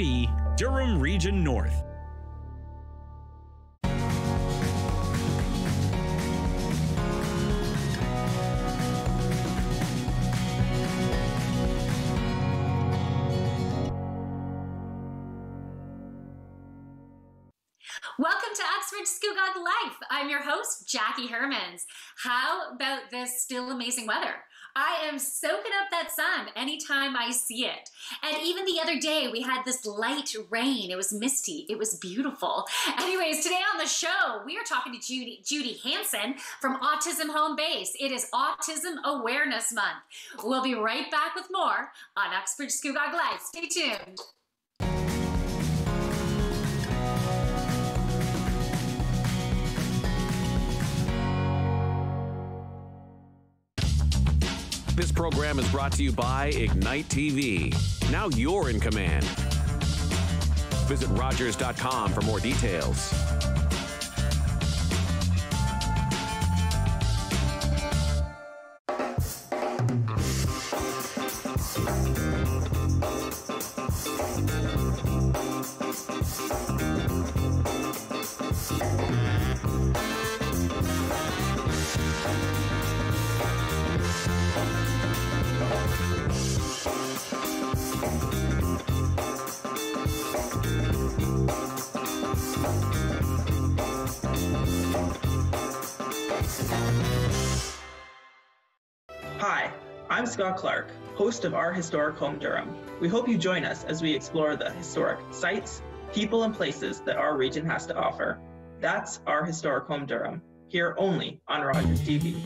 TV, Durham Region North. Welcome to Uxbridge Scugog Life. I'm your host, Jackie Hermans. How about this still amazing weather? I am soaking up that sun anytime I see it. And even the other day, we had this light rain. It was misty. It was beautiful. Anyways, today on the show, we are talking to Judy Hansen from Autism Home Base. It is Autism Awareness Month. We'll be right back with more on Uxbridge Scugog Life. Stay tuned. This program is brought to you by Ignite TV. Now you're in command. Visit Rogers.com for more details. Hi, I'm Scott Clark, host of Our Historic Home Durham. We hope you join us as we explore the historic sites, people, and places that our region has to offer. That's Our Historic Home Durham, here only on Rogers TV.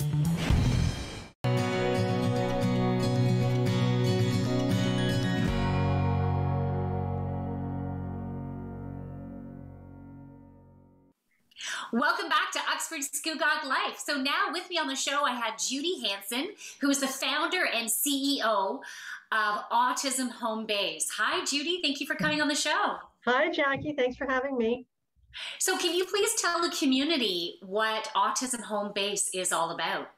Welcome back to Uxbridge Scugog Life. So now with me on the show, I had Judy Hansen, who is the founder and CEO of Autism Home Base. Hi, Judy. Thank you for coming on the show. Hi, Jackie. Thanks for having me. So can you please tell the community what Autism Home Base is all about?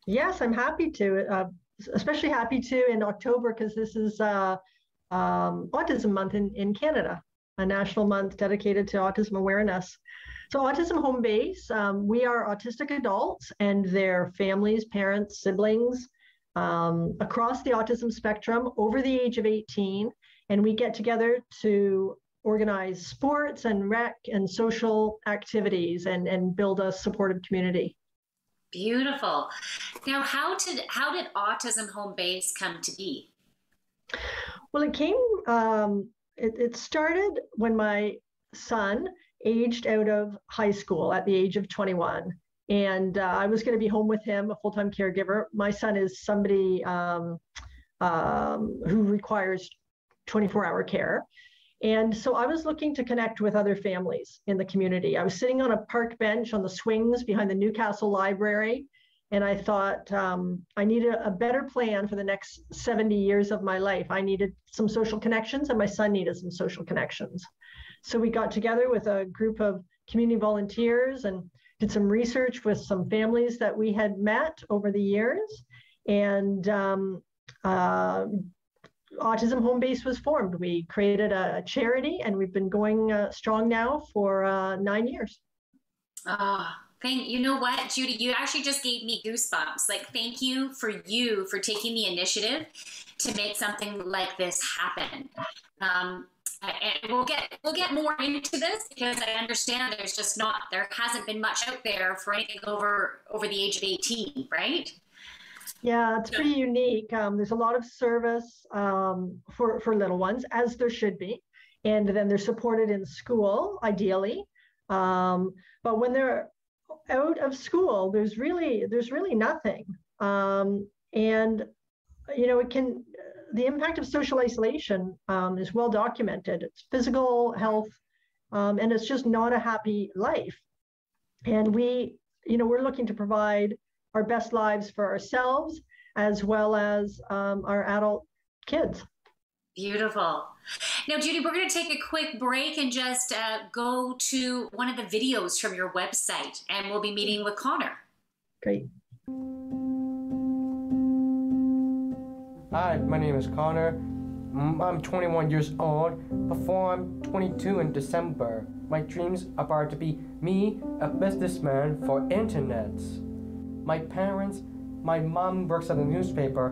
Yes, I'm happy to, especially happy to in October because this is Autism Month in Canada, a national month dedicated to autism awareness. So Autism Home Base, we are autistic adults and their families, parents, siblings across the autism spectrum over the age of 18. And we get together to organize sports and rec and social activities and build a supportive community. Beautiful. Now, how did Autism Home Base come to be? Well, it started when my son aged out of high school at the age of 21. And I was going to be home with him, a full-time caregiver. My son is somebody who requires 24-hour care. And so I was looking to connect with other families in the community. I was sitting on a park bench on the swings behind the Newcastle Library. And I thought I needed a better plan for the next 70 years of my life. I needed some social connections and my son needed some social connections. So we got together with a group of community volunteers and did some research with some families that we had met over the years. And Autism Home Base was formed. We created a charity and we've been going strong now for 9 years. You know what, Judy, you actually just gave me goosebumps. Like, thank you for taking the initiative to make something like this happen. And we'll get more into this because I understand there hasn't been much out there for anything over the age of 18, right? Yeah, it's pretty unique. There's a lot of service for little ones, as there should be, and then they're supported in school, ideally. But when they're out of school, there's really nothing. And you know, the impact of social isolation is well documented. It's physical health, and it's just not a happy life. And we're looking to provide our best lives for ourselves as well as our adult kids. Beautiful. Now, Judy, we're going to take a quick break and just go to one of the videos from your website, and we'll be meeting with Connor. Great. Hi, my name is Connor. I'm 21 years old. Before I'm 22 in December. My dreams are to be me, a businessman for internets. My parents, my mom works at a newspaper,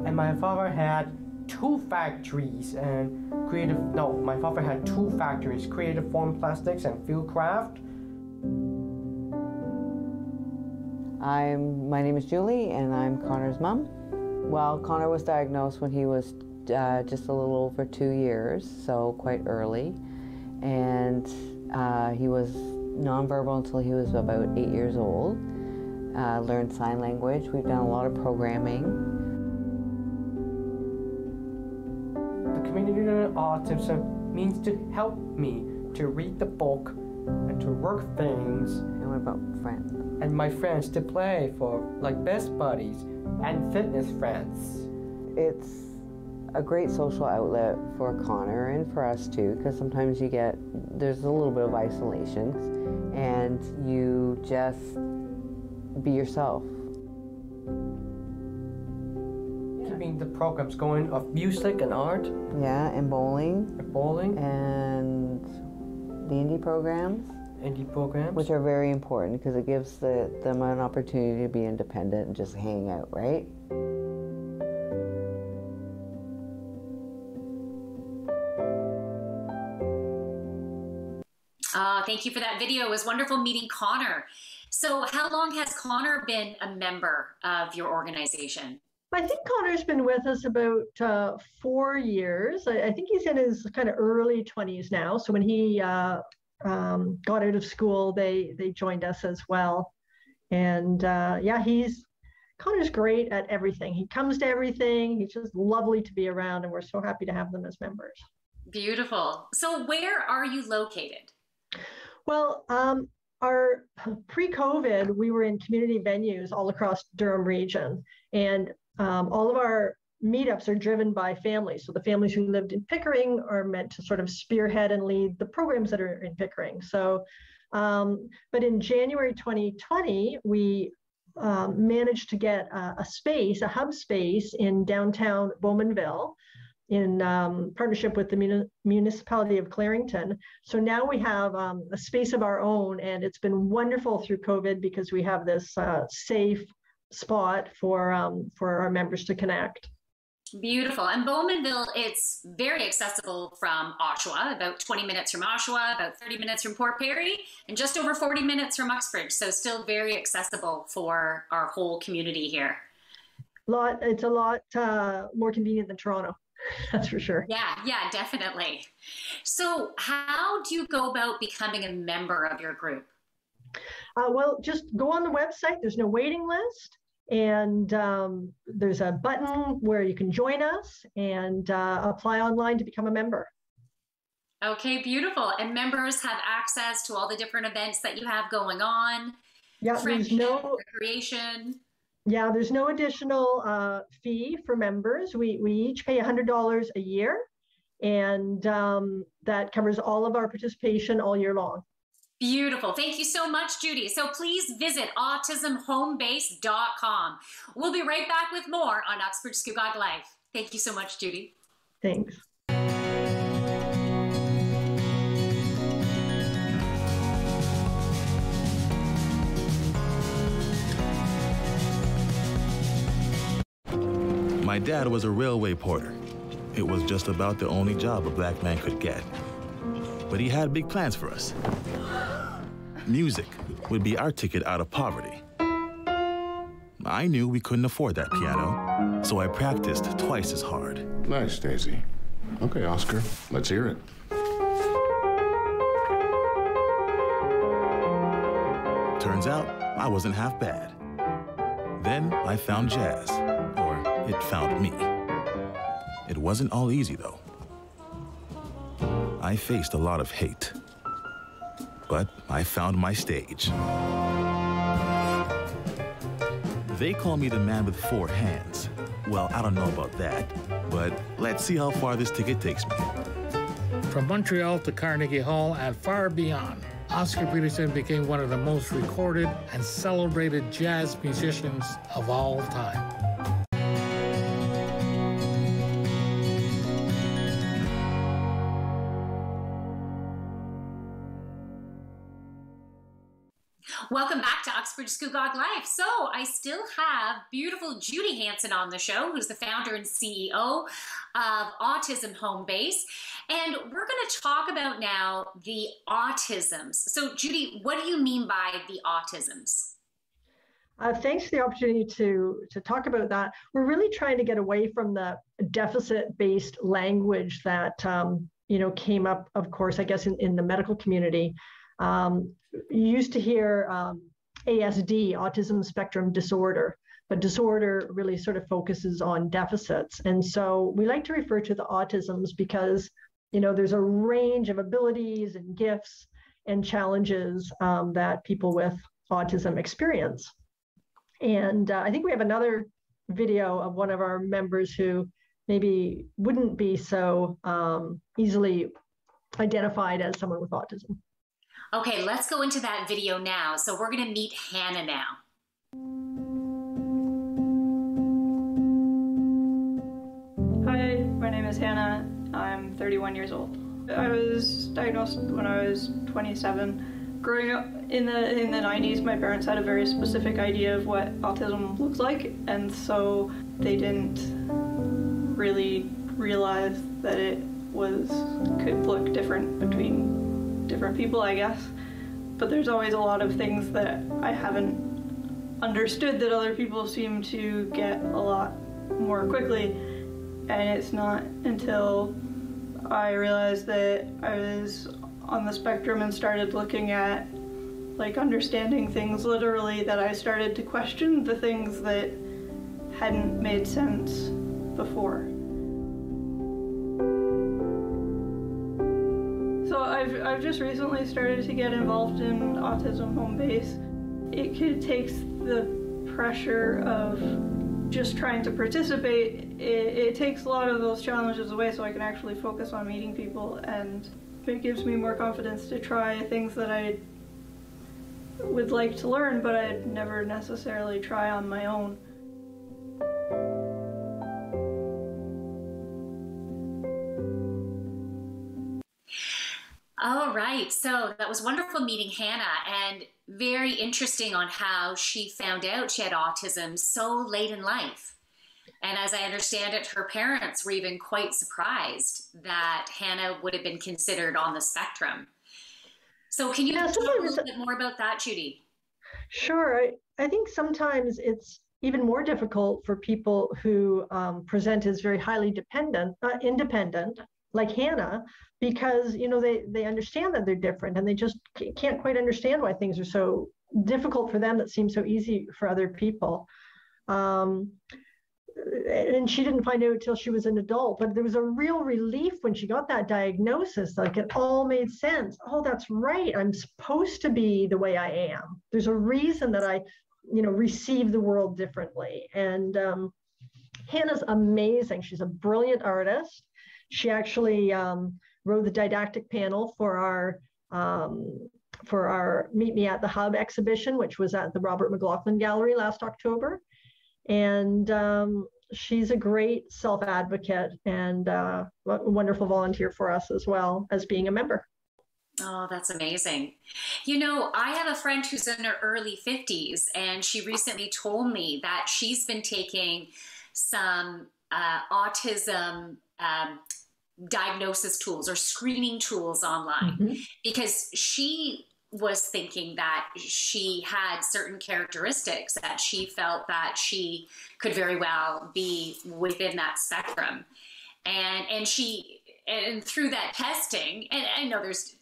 and my father had two factories my father had two factories, Creative Form Plastics and Fieldcraft. My name is Julie, and I'm Connor's mom. Well, Connor was diagnosed when he was just a little over 2 years, so quite early. And he was nonverbal until he was about 8 years old. Learned sign language. We've done a lot of programming. The community on autism means to help me to read the book and to work things. And what about friends? And my friends to play for, like best buddies and fitness friends. It's a great social outlet for Connor and for us too, because sometimes there's a little bit of isolation, and you just be yourself. Keeping the programs going of music and art. Yeah, and bowling. And the indie programs. Which are very important because it gives them an opportunity to be independent and just hang out, right? Thank you for that video. It was wonderful meeting Connor. So how long has Connor been a member of your organization? I think Connor's been with us about 4 years. I think he's in his kind of early 20s now. So when he got out of school, they joined us as well. And Connor's great at everything. He comes to everything. He's just lovely to be around, and we're so happy to have them as members. Beautiful. So where are you located? Well, our pre-COVID, we were in community venues all across Durham region, and all of our meetups are driven by families. So the families who lived in Pickering are meant to sort of spearhead and lead the programs that are in Pickering. So, but in January 2020, we managed to get a hub space in downtown Bowmanville, in partnership with the municipality of Clarington. So now we have a space of our own, and it's been wonderful through COVID because we have this safe spot for our members to connect. Beautiful. And Bowmanville, it's very accessible from Oshawa, about 20 minutes from Oshawa, about 30 minutes from Port Perry, and just over 40 minutes from Uxbridge. So still very accessible for our whole community here. It's a lot more convenient than Toronto. That's for sure. Yeah, definitely. So how do you go about becoming a member of your group? Well, just go on the website. There's no waiting list. And there's a button where you can join us and apply online to become a member. Okay, beautiful. And members have access to all the different events that you have going on. Yeah, there's no recreation. Yeah, there's no additional fee for members. We each pay $100 a year, and that covers all of our participation all year long. Beautiful. Thank you so much, Judy. So please visit autismhomebase.com. We'll be right back with more on Uxbridge Scugog Life. Thank you so much, Judy. Thanks. My dad was a railway porter. It was just about the only job a black man could get. But he had big plans for us. Music would be our ticket out of poverty. I knew we couldn't afford that piano, so I practiced twice as hard. Nice, Daisy. Okay, Oscar, let's hear it. Turns out, I wasn't half bad. Then I found jazz, or it found me. It wasn't all easy, though. I faced a lot of hate, but I found my stage. They call me the man with 4 hands. Well, I don't know about that, but let's see how far this ticket takes me. From Montreal to Carnegie Hall and far beyond, Oscar Peterson became one of the most recorded and celebrated jazz musicians of all time. Welcome back to Uxbridge Scugog Life. So I still have beautiful Judy Hansen on the show, who's the founder and CEO of Autism Home Base. And we're going to talk about now the autisms. So Judy, what do you mean by the autisms? Thanks for the opportunity to talk about that. We're really trying to get away from the deficit-based language that came up, of course, I guess, in the medical community. You used to hear ASD, autism spectrum disorder, but disorder really sort of focuses on deficits. And so we like to refer to the autisms because, there's a range of abilities and gifts and challenges that people with autism experience. And I think we have another video of one of our members who maybe wouldn't be so easily identified as someone with autism. Okay, let's go into that video now. So we're going to meet Hannah now. Hi, my name is Hannah. I'm 31 years old. I was diagnosed when I was 27. Growing up in the 90s, my parents had a very specific idea of what autism looks like, and so they didn't really realize that it could look different between different people, I guess. But there's always a lot of things that I haven't understood that other people seem to get a lot more quickly, and it's not until I realized that I was on the spectrum and started looking at understanding things literally that I started to question the things that hadn't made sense before. So I've just recently started to get involved in Autism Home Base. It takes the pressure of just trying to participate. It takes a lot of those challenges away so I can actually focus on meeting people, and it gives me more confidence to try things that I would like to learn, but I'd never necessarily try on my own. All right, so that was wonderful meeting Hannah, and very interesting on how she found out she had autism so late in life. And as I understand it, her parents were even quite surprised that Hannah would have been considered on the spectrum. So can you talk a little bit more about that, Judy? Sure. I think sometimes it's even more difficult for people who present as very highly independent, like Hannah, because they understand that they're different, and they just can't quite understand why things are so difficult for them that seem so easy for other people. And she didn't find out until she was an adult, but there was a real relief when she got that diagnosis. It all made sense. Oh, that's right. I'm supposed to be the way I am. There's a reason that I, receive the world differently. And Hannah's amazing. She's a brilliant artist. She actually wrote the didactic panel for our Meet Me at the Hub exhibition, which was at the Robert McLaughlin Gallery last October. And she's a great self-advocate and a wonderful volunteer for us as well as being a member. Oh, that's amazing. I have a friend who's in her early 50s, and she recently told me that she's been taking some autism diagnosis tools or screening tools online, because she was thinking that she had certain characteristics that she felt that she could very well be within that spectrum. And through that testing, and I know there's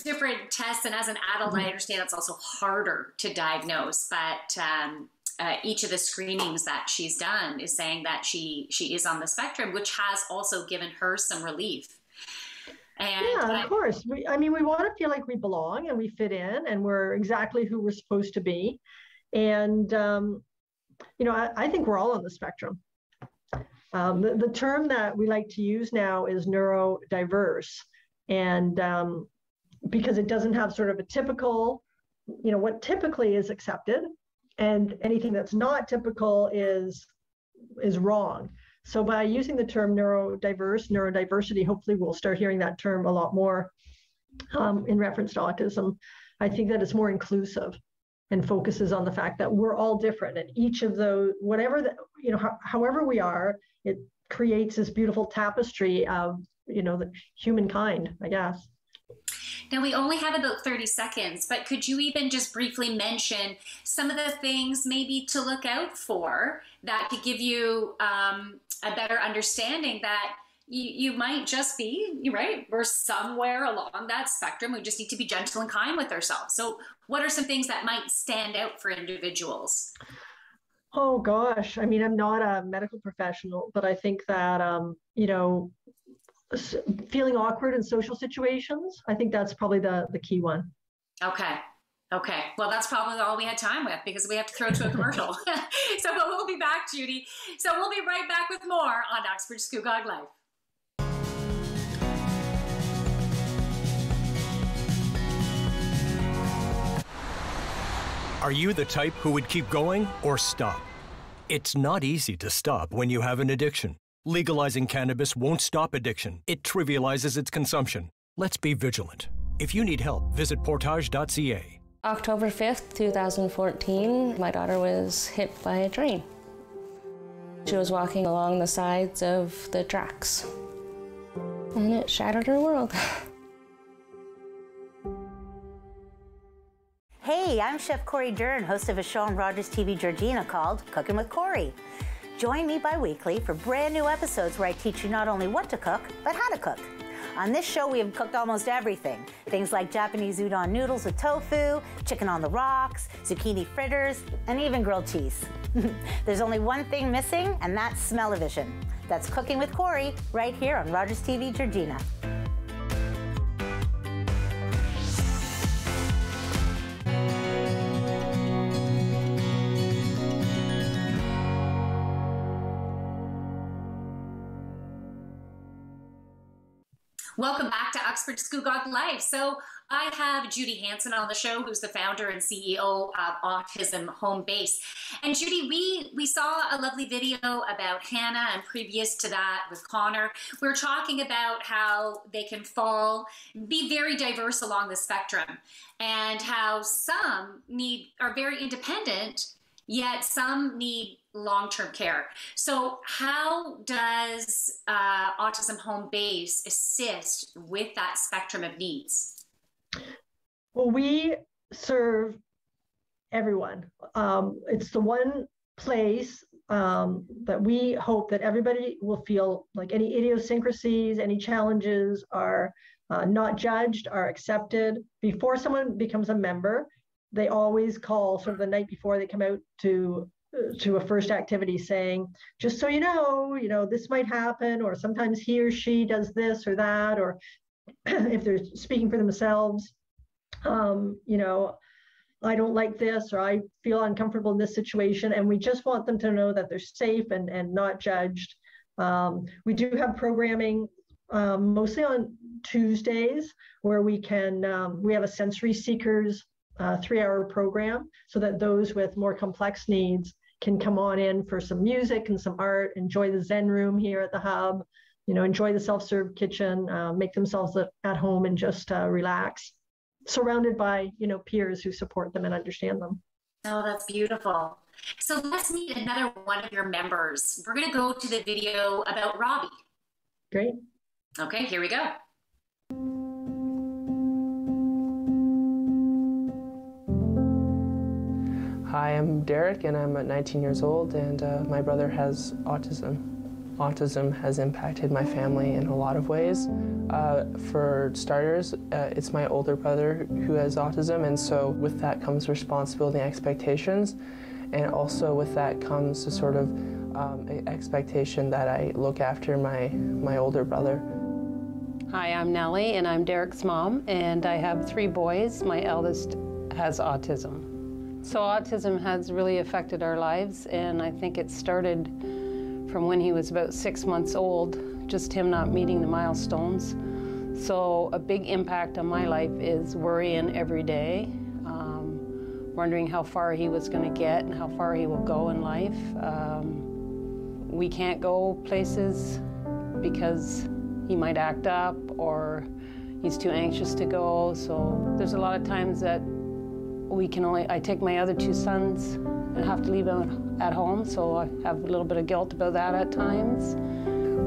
different tests, and as an adult, I understand it's also harder to diagnose, but each of the screenings that she's done is saying that she is on the spectrum, which has also given her some relief. And yeah, of course. We want to feel like we belong and we fit in and we're exactly who we're supposed to be. And, I think we're all on the spectrum. The term that we like to use now is neurodiverse. And because it doesn't have sort of a typical, what typically is accepted, and anything that's not typical is wrong. So by using the term neurodiversity, hopefully we'll start hearing that term a lot more in reference to autism. I think that it's more inclusive and focuses on the fact that we're all different, and each of those, whatever the, however we are, it creates this beautiful tapestry of, the humankind, I guess. Now, we only have about 30 seconds, but could you even just briefly mention some of the things maybe to look out for that could give you a better understanding that you might just be, you're right, we're somewhere along that spectrum. We just need to be gentle and kind with ourselves. So what are some things that might stand out for individuals? Oh, gosh. I mean, I'm not a medical professional, but I think that, feeling awkward in social situations, I think that's probably the key one. Okay. Well, that's probably all we had time with because we have to throw to a commercial. So we'll be back, Judy. So we'll be right back with more on Uxbridge Scugog Life. Are you the type who would keep going or stop? It's not easy to stop when you have an addiction. Legalizing cannabis won't stop addiction. It trivializes its consumption. Let's be vigilant. If you need help, visit portage.ca. October 5th, 2014, my daughter was hit by a train. She was walking along the sides of the tracks, and it shattered her world. Hey, I'm Chef Corey Dern, host of a show on Rogers TV Georgina called Cooking with Corey. Join me bi-weekly for brand new episodes where I teach you not only what to cook, but how to cook. On this show, we have cooked almost everything. Things like Japanese udon noodles with tofu, chicken on the rocks, zucchini fritters, and even grilled cheese. There's only one thing missing, and that's smell-o-vision. That's Cooking with Corey, right here on Rogers TV Georgina. Welcome back to Uxbridge Scugog Life. So I have Judy Hanson on the show, who's the founder and CEO of Autism Home Base. And Judy, we saw a lovely video about Hannah, and previous to that with Connor, we were talking about how they can be very diverse along the spectrum, and how some are very independent, yet some need long-term care. So how does Autism Home Base assist with that spectrum of needs? Well, we serve everyone. It's the one place that we hope that everybody will feel like any idiosyncrasies, any challenges are not judged, are accepted. Before someone becomes a member, they always call sort of the night before they come out to a first activity saying, just so you know, this might happen, or sometimes he or she does this or that, or if they're speaking for themselves, I don't like this, or I feel uncomfortable in this situation. And we just want them to know that they're safe and not judged. We do have programming mostly on Tuesdays where we have a sensory seekers 3-hour program so that those with more complex needs can come on in for some music and some art, enjoy the Zen room here at the hub, enjoy the self-serve kitchen, make themselves at home and just relax, surrounded by, peers who support them and understand them. Oh, that's beautiful. So let's meet another one of your members. We're going to go to the video about Robbie. Great. Okay, here we go. Hi, I'm Derek, and I'm 19 years old, and my brother has autism. Autism has impacted my family in a lot of ways. For starters, it's my older brother who has autism, and so with that comes responsibility and expectations, and also with that comes a sort of expectation that I look after my older brother. Hi, I'm Nellie, and I'm Derek's mom, and I have 3 boys. My eldest has autism. So autism has really affected our lives, and I think it started from when he was about 6 months old, just him not meeting the milestones. So a big impact on my life is worrying every day, wondering how far he was going to get and how far he will go in life. We can't go places because he might act up, or He's too anxious to go, so there's a lot of times that I take my other 2 sons and have to leave them at home, so I have a little bit of guilt about that at times.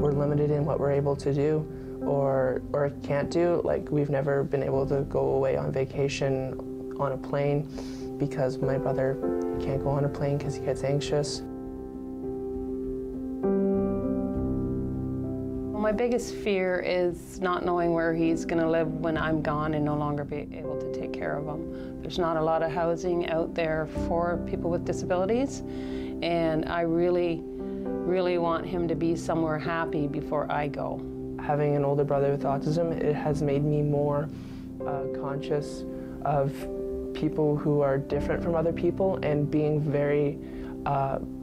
We're limited in what we're able to do or can't do. Like, we've never been able to go away on vacation on a plane because my brother can't go on a plane because he gets anxious. My biggest fear is not knowing where he's going to live when I'm gone and no longer be able to take care of him. There's not a lot of housing out there for people with disabilities, and I really, really want him to be somewhere happy before I go. Having an older brother with autism, it has made me more conscious of people who are different from other people and being very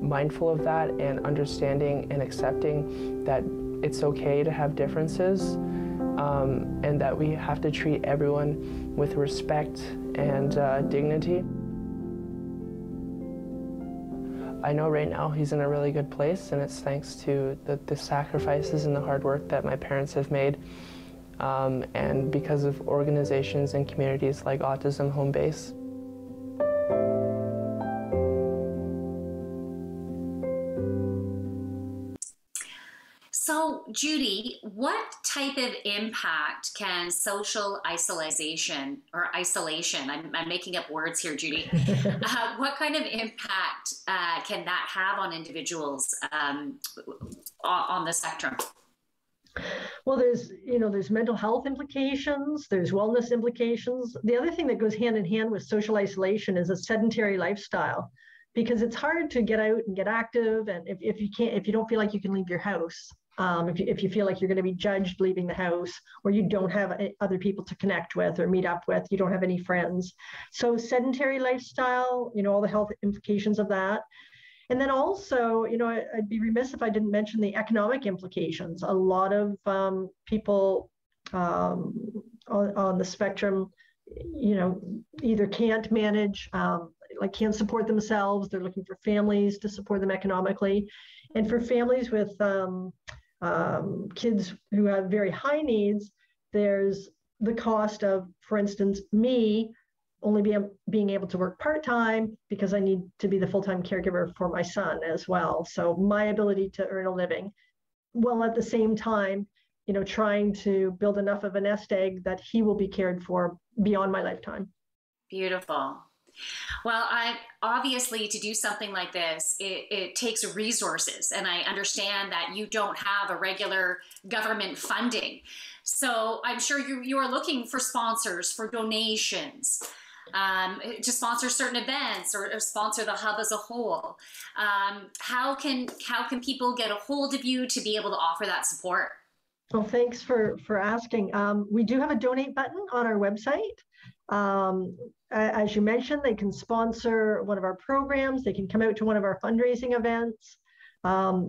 mindful of that and understanding and accepting that it's okay to have differences, and that we have to treat everyone with respect and dignity. I know right now he's in a really good place, and it's thanks to the sacrifices and the hard work that my parents have made, and because of organizations and communities like Autism Home Base. So, Judy, what type of impact can social isolation, I'm making up words here, Judy, what kind of impact can that have on individuals on the spectrum? Well, there's mental health implications, there's wellness implications. The other thing that goes hand in hand with social isolation is a sedentary lifestyle, because it's hard to get out and get active. And if you don't feel like you can leave your house, if you feel like you're going to be judged leaving the house, or you don't have other people to connect with or meet up with, you don't have any friends. So sedentary lifestyle, all the health implications of that. And then also, I'd be remiss if I didn't mention the economic implications. A lot of people on the spectrum, either can't manage, can't support themselves. They're looking for families to support them economically. And for families with kids who have very high needs, there's the cost of, for instance, me only being able to work part-time because I need to be the full-time caregiver for my son as well. So my ability to earn a living, while at the same time, trying to build enough of a nest egg that he will be cared for beyond my lifetime. Beautiful. Well, obviously to do something like this, it takes resources, and I understand that you don't have a regular government funding. So I'm sure you are looking for sponsors, for donations, to sponsor certain events or sponsor the hub as a whole. How can people get a hold of you to be able to offer that support? Well, thanks for asking. We do have a donate button on our website. As you mentioned, they can sponsor one of our programs. They can come out to one of our fundraising events.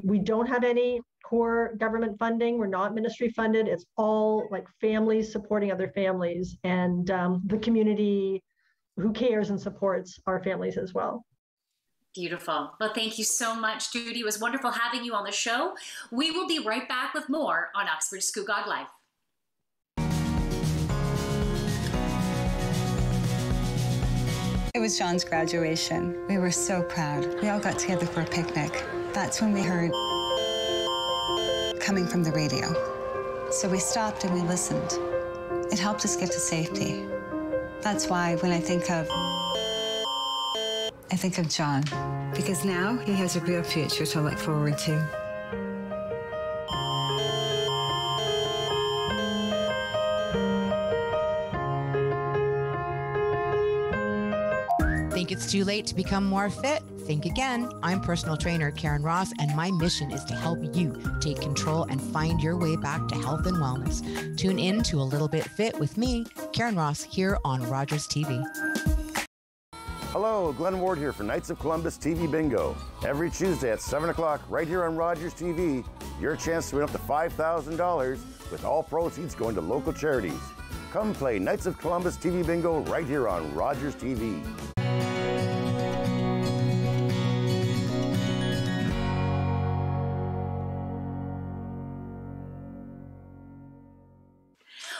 We don't have any core government funding. We're not ministry funded. It's all like families supporting other families, and the community who cares and supports our families as well. Beautiful. Well, thank you so much, Judy. It was wonderful having you on the show. We will be right back with more on Uxbridge Scugog Life. It was John's graduation. We were so proud. We all got together for a picnic. That's when we heard coming from the radio. So we stopped and we listened. It helped us get to safety. That's why when I think of John, because now he has a real future to look forward to. Think it's too late to become more fit? Think again. I'm personal trainer Karen Ross, and my mission is to help you take control and find your way back to health and wellness. Tune in to A Little Bit Fit with me, Karen Ross, here on Rogers TV. Hello, Glenn Ward here for Knights of Columbus TV Bingo. Every Tuesday at 7 o'clock right here on Rogers TV, your chance to win up to $5,000 with all proceeds going to local charities. Come play Knights of Columbus TV Bingo right here on Rogers TV.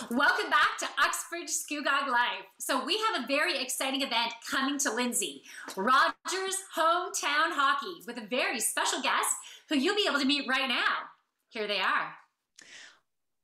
Welcome back back to Uxbridge Scugog Life. So we have a very exciting event coming to Lindsay, Rogers Hometown Hockey, with a very special guest who you'll be able to meet right now. Here they are.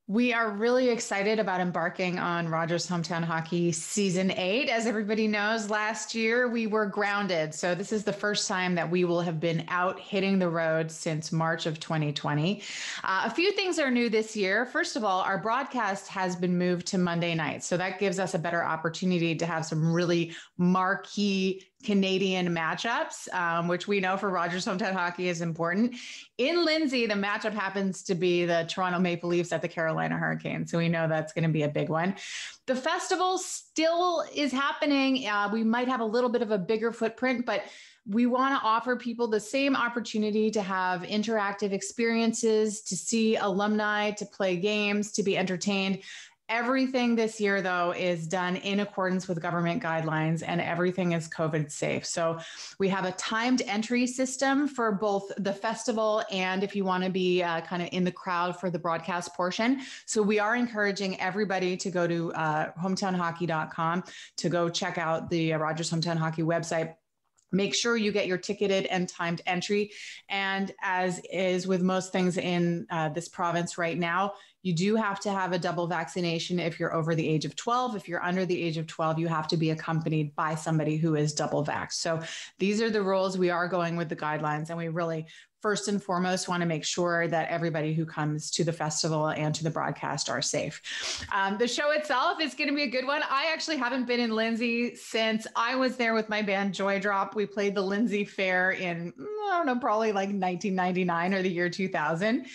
We are really excited about embarking on Rogers Hometown Hockey Season 8. As everybody knows, last year we were grounded. So this is the first time that we will have been out hitting the road since March of 2020. A few things are new this year. First of all, our broadcast has been moved to Monday nights. So that gives us a better opportunity to have some really marquee Canadian matchups, which we know for Rogers Hometown Hockey is important. In Lindsay, the matchup happens to be the Toronto Maple Leafs at the Carolina Hurricanes. So we know that's going to be a big one. The festival still is happening. We might have a little bit of a bigger footprint, but we want to offer people the same opportunity to have interactive experiences, to see alumni, to play games, to be entertained. Everything this year, though, is done in accordance with government guidelines, and everything is COVID safe. So we have a timed entry system for both the festival and if you want to be kind of in the crowd for the broadcast portion. So we are encouraging everybody to go to hometownhockey.com to go check out the Rogers Hometown Hockey website. Make sure you get your ticketed and timed entry. And as is with most things in this province right now, you do have to have a double vaccination if you're over the age of 12. If you're under the age of 12, you have to be accompanied by somebody who is double vaxxed. So these are the rules. We are going with the guidelines, and we really first and foremost want to make sure that everybody who comes to the festival and to the broadcast are safe. The show itself is going to be a good one. I actually haven't been in Lindsay since I was there with my band Joy Drop. We played the Lindsay Fair in, I don't know, probably like 1999 or the year 2000.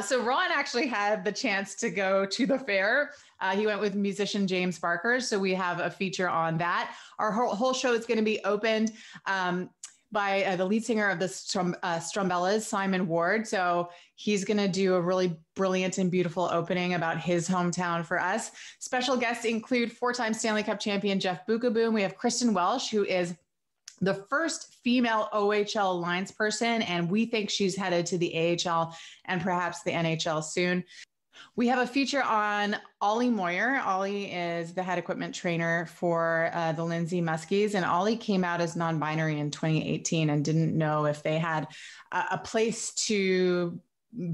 So Ron actually had the chance to go to the fair. He went with musician James Barker. So we have a feature on that. Our whole show is going to be opened by the lead singer of the Strumbellas, Simon Ward. So he's going to do a really brilliant and beautiful opening about his hometown for us. Special guests include four-time Stanley Cup champion Jeff Bukaboom. We have Kristen Welsh, who is the first female OHL linesperson, and we think she's headed to the AHL and perhaps the NHL soon. We have a feature on Ollie Moyer. Ollie is the head equipment trainer for the Lindsay Muskies, and Ollie came out as non-binary in 2018 and didn't know if they had a place to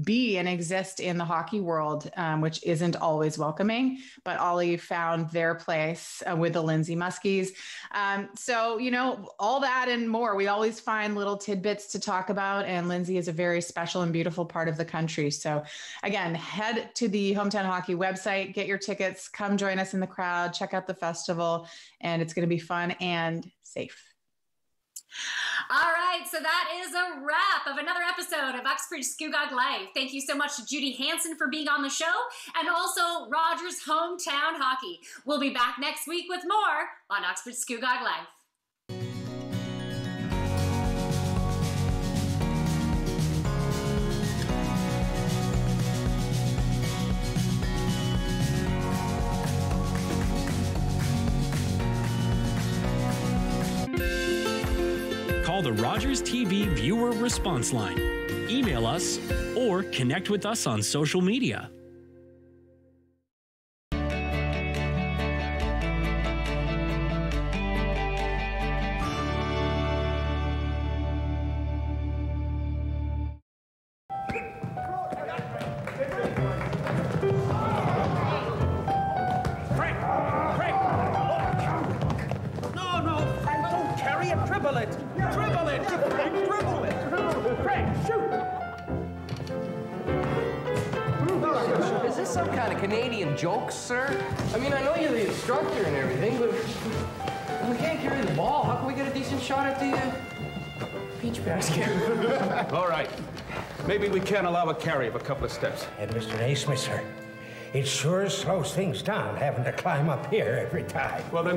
be and exist in the hockey world, which isn't always welcoming, but Ollie found their place with the Lindsay Muskies. So, you know, all that and more, we always find little tidbits to talk about, and Lindsay is a very special and beautiful part of the country. So again, head to the Hometown Hockey website, get your tickets, come join us in the crowd, check out the festival, and it's going to be fun and safe. All right, so that is a wrap of another episode of Uxbridge Scugog Life. Thank you so much to Judy Hansen for being on the show, and also Rogers Hometown Hockey. We'll be back next week with more on Uxbridge Scugog Life. Call the Rogers TV viewer response line, email us, or connect with us on social media. Is this some kind of Canadian joke, sir? I mean, I know you're the instructor and everything, but we can't carry the ball. How can we get a decent shot at the peach basket? All right. Maybe we can allow a carry of a couple of steps. And Mr. Naismith, sir, it sure slows things down having to climb up here every time. Well, then